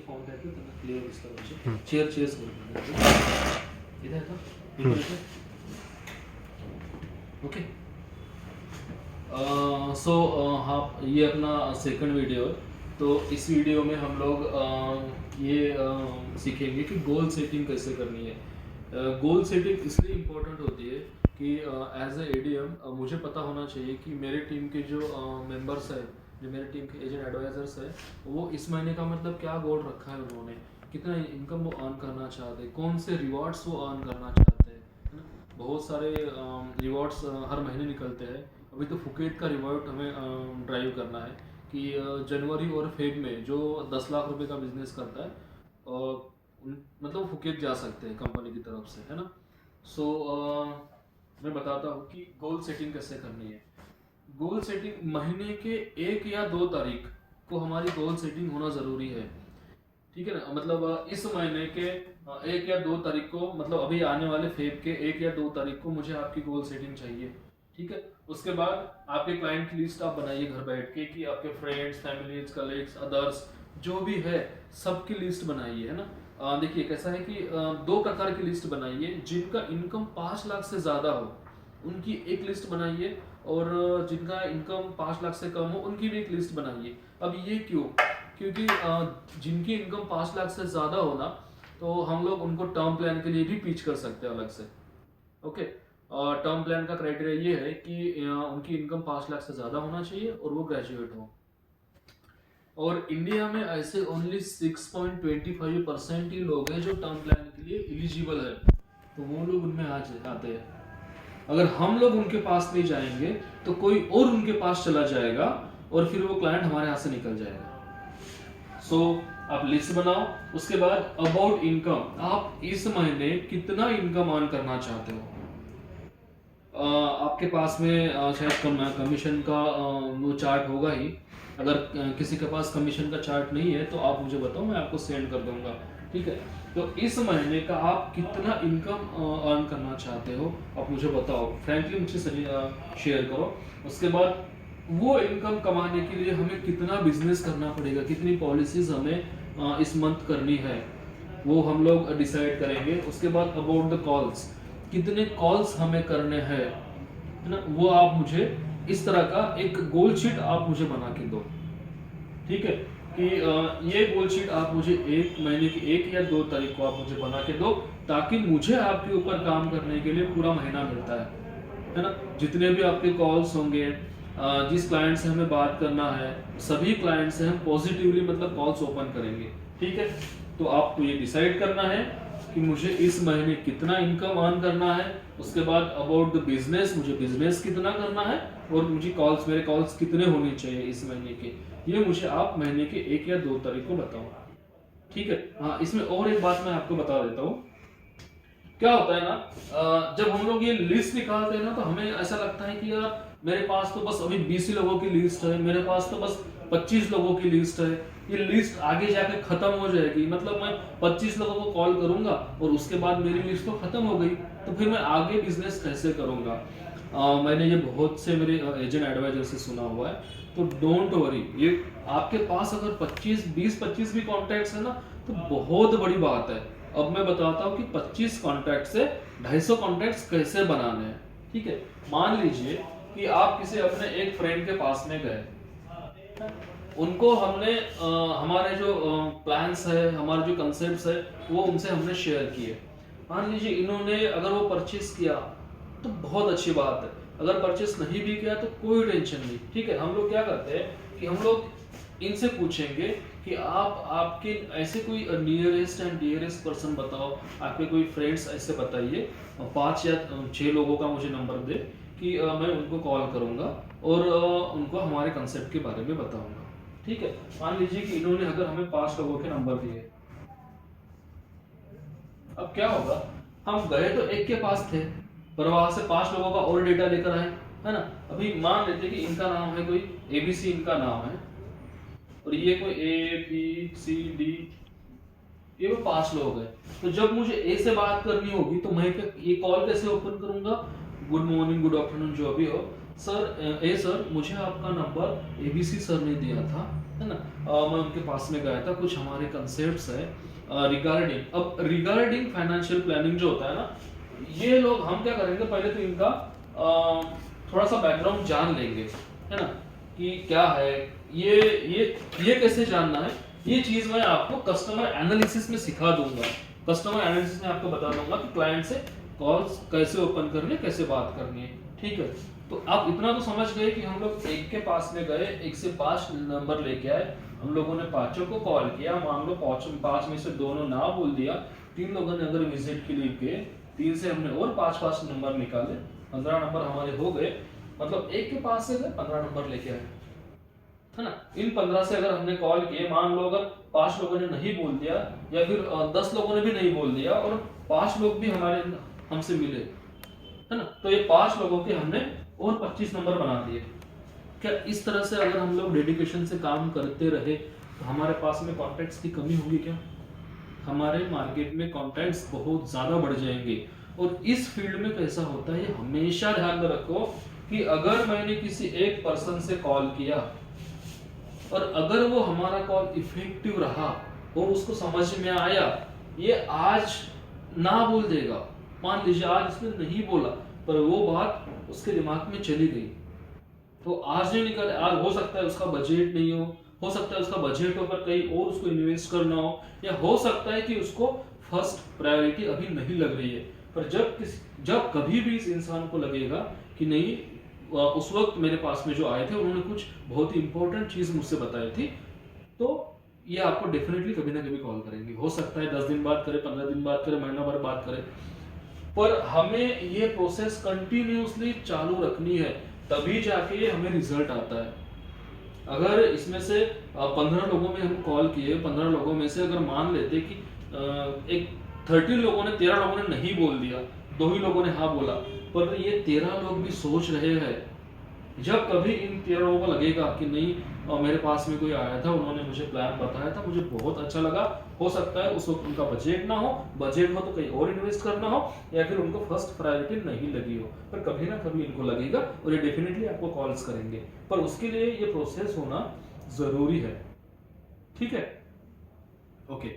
Form देते तो मैं क्लियर इसका कुछ चेयर्स इधर था ओके। सो हाँ, ये अपना सेकंड वीडियो है। तो इस वीडियो में हम लोग ये सीखेंगे कि गोल सेटिंग कैसे करनी है। गोल सेटिंग इसलिए इम्पोर्टेंट होती है कि एज ए एडीएम मुझे पता होना चाहिए कि मेरे टीम के जो मेंबर्स हैं, जो मेरे टीम के एजेंट एडवाइजर्स हैं, वो इस महीने का मतलब क्या गोल रखा है, उन्होंने कितना इनकम वो अर्न करना चाहते हैं, कौन से रिवॉर्ड्स वो अर्न करना चाहते हैं, है ना। बहुत सारे रिवॉर्ड्स हर महीने निकलते हैं। अभी तो फुकेट का रिवॉर्ड हमें ड्राइव करना है कि जनवरी और फेब में जो 10 लाख रुपए का बिजनेस करता है मतलब फुकेट जा सकते हैं कंपनी की तरफ से, है ना। सो मैं बताता हूँ कि गोल सेटिंग कैसे करनी है। गोल सेटिंग महीने के 1 या 2 तारीख को हमारी गोल सेटिंग होना ज़रूरी है, ठीक है ना। मतलब इस महीने के 1 या 2 तारीख को, मतलब अभी आने वाले फेब के 1 या 2 तारीख को मुझे आपकी गोल सेटिंग चाहिए, ठीक है। उसके बाद आपके क्लाइंट की लिस्ट आप बनाइए घर बैठ के कि आपके फ्रेंड्स, फैमिलीज, कलीग्स, अदर्स जो भी है सबकी लिस्ट बनाइए, है ना। देखिए कैसा है कि 2 प्रकार की लिस्ट बनाइए। जिनका इनकम 5 लाख से ज़्यादा हो उनकी एक लिस्ट बनाइए, और जिनका इनकम 5 लाख से कम हो उनकी भी एक लिस्ट बनाइए। अब ये क्यों? क्योंकि जिनकी इनकम 5 लाख से ज़्यादा हो ना, तो हम लोग उनको टर्म प्लान के लिए भी पिच कर सकते हैं अलग से, ओके। टर्म प्लान का क्राइटेरिया ये है कि उनकी इनकम 5 लाख से ज़्यादा होना चाहिए और वो ग्रेजुएट हो। और इंडिया में ऐसे ओनली 6.25% ही लोग हैं जो टर्म प्लान के लिए एलिजिबल है, तो वो लोग उनमें आते हैं। अगर हम लोग उनके पास नहीं जाएंगे तो कोई और उनके पास चला जाएगा और फिर वो क्लाइंट हमारे हाथ से निकल जाएगा। सो आप लिस्ट बनाओ। उसके बाद अबाउट इनकम, आप इस महीने कितना इनकम अर्न करना चाहते हो। आपके पास में शायद कमीशन का वो चार्ट होगा ही। अगर किसी के पास कमीशन का चार्ट नहीं है तो आप मुझे बताओ, मैं आपको सेंड कर दूंगा, ठीक है। तो इस महीने का आप कितना इनकम अर्न करना चाहते हो आप मुझे बताओ, फ्रैंकली मुझसे शेयर करो। उसके बाद वो इनकम कमाने के लिए हमें कितना बिजनेस करना पड़ेगा, कितनी पॉलिसीज हमें इस मंथ करनी है, वो हम लोग डिसाइड करेंगे। उसके बाद अबाउट द कॉल्स, कितने कॉल्स हमें करने हैं, है ना, वो आप मुझे इस तरह का एक गोल शीट आप मुझे बना के दो, ठीक है। कि ये गोल शीट आप मुझे 1 महीने की 1 या 2 तारीख को आप मुझे बना के दो, ताकि मुझे आपके ऊपर काम करने के लिए पूरा महीना मिलता है ना। जितने भी आपके कॉल्स होंगे, जिस क्लाइंट से हमें बात करना है, सभी क्लाइंट से हम पॉजिटिवली मतलब कॉल्स ओपन करेंगे, ठीक है। तो आपको ये डिसाइड करना है कि मुझे इस महीने कितना इनकम अर्न करना है। उसके बाद अबाउट द बिजनेस, मुझे बिजनेस कितना करना है, और मुझे कॉल्स, मेरे कॉल्स कितने होने चाहिए इस महीने के, ये मुझे आप महीने के 1 या 2 तारीख को बताओ, ठीक है। हाँ, इसमें और एक बात मैं आपको बता देता हूँ। क्या होता है ना, जब हम लोग ये लिस्ट निकालते हैं ना, तो हमें ऐसा लगता है कि यार मेरे पास तो बस अभी 20 ही लोगों की लिस्ट है, मेरे पास तो बस 25 लोगों की लिस्ट है, ये लिस्ट आगे जाके खत्म हो जाएगी। मतलब मैं 25 लोगों को कॉल करूंगा और उसके बाद मेरी लिस्ट तो खत्म हो गई, तो फिर मैं आगे बिजनेस कैसे करूंगा। मैंने ये बहुत से मेरे एजेंट एडवाइजर से सुना हुआ है। तो डोंट वरी, ये आपके पास अगर 20-25 भी कॉन्टैक्ट्स है ना, तो बहुत बड़ी बात है। अब मैं बताता हूँ कि 25 कॉन्टैक्ट से 250 कॉन्टैक्ट्स कैसे बनाने हैं, ठीक है। मान लीजिए कि आप किसी अपने एक फ्रेंड के पास में गए, उनको हमने हमारे जो प्लान्स है, हमारे जो कंसेप्ट्स है, वो उनसे हमने शेयर किए। मान लीजिए इन्होंने अगर वो परचेस किया तो बहुत अच्छी बात है, अगर परचेस नहीं भी किया तो कोई टेंशन नहीं, ठीक है। हम लोग क्या करते हैं कि हम लोग इनसे पूछेंगे कि आप आपके ऐसे कोई नियरेस्ट एंड डियरेस्ट पर्सन बताओ, आपके कोई फ्रेंड्स ऐसे बताइए, 5 या 6 लोगों का मुझे नंबर दे कि मैं उनको कॉल करूंगा और उनको हमारे कंसेप्ट के बारे में बताऊंगा, ठीक है। मान लीजिए कि इन्होंने अगर हमें 5 लोगों के नंबर दिए, अब क्या होगा, हम गए तो एक के पास थे, पर वहां से 5 लोगों का और डेटा लेकर आए, है ना। अभी मान लेते कि इनका नाम है कोई ABC, इनका नाम है, और ये कोई ABCD, ये वो 5 लोग हैं। तो जब मुझे A से बात करनी होगी तो मैं ये कॉल कैसे ओपन करूंगा, गुड मॉर्निंग, गुड आफ्टरनून, जो भी हो, सर, सर मुझे आपका नंबर ABC सर ने दिया था, है ना। मैं उनके पास में गया था, कुछ हमारे कंसेप्ट्स है रिगार्डिंग, अब रिगार्डिंग फाइनेंशियल प्लानिंग जो होता है ना, ये लोग हम क्या करेंगे, पहले तो इनका थोड़ा सा बैकग्राउंड जान लेंगे, है ना, कि क्या है ये ये कैसे जानना है, ये चीज मैं आपको कस्टमर एनालिसिस में सिखा दूंगा। कस्टमर एनालिसिस में आपको बता दूंगा कि क्लाइंट से कॉल्स कैसे ओपन करनी है, कैसे बात करनी है, ठीक है। तो आप इतना तो समझ गए कि हम लोग एक के पास में गए, एक से 5 नंबर लेके आए, हम लोगों ने पांचों को कॉल किया, मान लो पांच में से दोनों ना बोल दिया, 3 लोगों ने अगर विजिट के लिए गए, 3 से हमने और 5 नंबर निकाले, 15 नंबर हमारे हो गए, मतलब एक के पास से गए 15 नंबर लेके आए, है ना। इन 15 से अगर हमने कॉल किए, मान लो अगर 5 लोगों ने नहीं बोल दिया, या फिर 10 लोगों ने भी नहीं बोल दिया, और 5 लोग भी हमारे हमसे मिले, है ना, तो ये 5 लोगों के हमने और 25 नंबर बना दिए। क्या इस तरह से अगर हम लोग डेडिकेशन से काम करते रहे तो हमारे पास में कॉन्टैक्ट्स की कमी होगी क्या? हमारे मार्केट में कॉन्टैक्ट्स बहुत ज्यादा बढ़ जाएंगे। और इस फील्ड में कैसा होता है, हमेशा ध्यान में रखो कि अगर मैंने किसी एक पर्सन से कॉल किया और अगर वो हमारा कॉल इफेक्टिव रहा और उसको समझ में आया, ये आज ना बोल देगा, मान लीजिए आज इसने नहीं बोला पर वो बात उसके दिमाग में चली गई, तो आज नहीं निकल, आज हो सकता है उसका बजट नहीं हो सकता है उसका बजट हो पर कहीं और उसको इन्वेस्ट करना हो, या हो सकता है कि उसको फर्स्ट प्रायोरिटी अभी नहीं लग रही है। पर जब कभी भी इस इंसान को लगेगा कि नहीं, उस वक्त मेरे पास में जो आए थे उन्होंने कुछ बहुत ही इंपॉर्टेंट चीज मुझसे बताई थी, तो ये आपको डेफिनेटली कभी ना कभी कॉल करेंगे। हो सकता है 10 दिन बाद करे, 15 दिन बाद करे, महीना भर बाद करे, पर हमें ये प्रोसेस कंटिन्यूसली चालू रखनी है, तभी जाके हमें रिजल्ट आता है। अगर इसमें से 15 लोगों में हम कॉल किए, 15 लोगों में से अगर मान लेते कि एक 13 लोगों ने, 13 लोगों ने नहीं बोल दिया, 2 ही लोगों ने हाँ बोला, पर ये 13 लोग भी सोच रहे हैं, जब कभी इन 13 लोगों को लगेगा कि नहीं मेरे पास में कोई आया था, उन्होंने मुझे प्लान बताया था, मुझे बहुत अच्छा लगा, हो सकता है उस वक्त उनका बजट ना हो, बजट हो तो कहीं और इन्वेस्ट करना हो, या फिर उनको फर्स्ट प्रायोरिटी नहीं लगी हो, पर कभी ना कभी इनको लगेगा और ये डेफिनेटली आपको कॉल्स करेंगे। पर उसके लिए ये प्रोसेस होना जरूरी है, ठीक है, ओके।